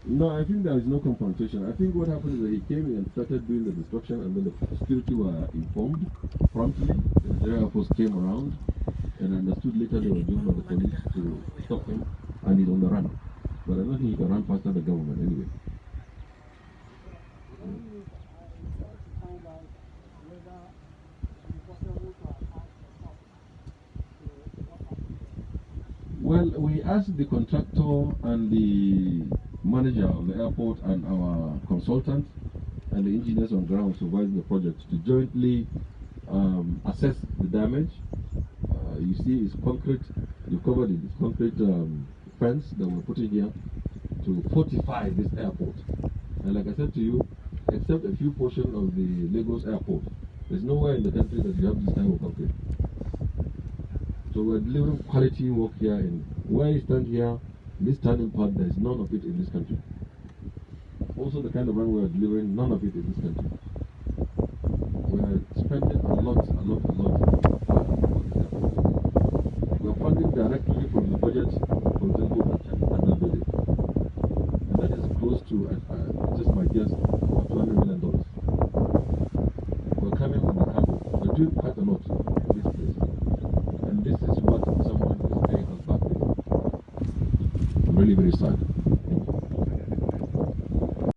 No, I think there is no confrontation. I think what happened is that he came in and started doing the destruction, and then the security were informed promptly. The Air Force came around and understood later they were doing by the police to stop him, and he's on the run. But I don't think he can run faster than the government anyway. Well, we asked the contractor and the manager of the airport and our consultant and the engineers on ground supervising the project to jointly assess the damage. You see, it's concrete. You covered it. It's concrete fence that we're putting here to fortify this airport. And like I said to you, except a few portions of the Lagos airport, there's nowhere in the country that you have this type of concrete. So we're delivering quality work here, and where you stand here, this turning part, there's none of it in this country. Also the kind of run we're delivering, none of it in this country. We're spending a lot for this airport. We're funding directly from the budget, for example, at that building. And that is close to, just my guess, about $200 million. We're coming with the cargo. We're doing quite a lot in this place. And this is what someone is paying us back with. I'm really very sad.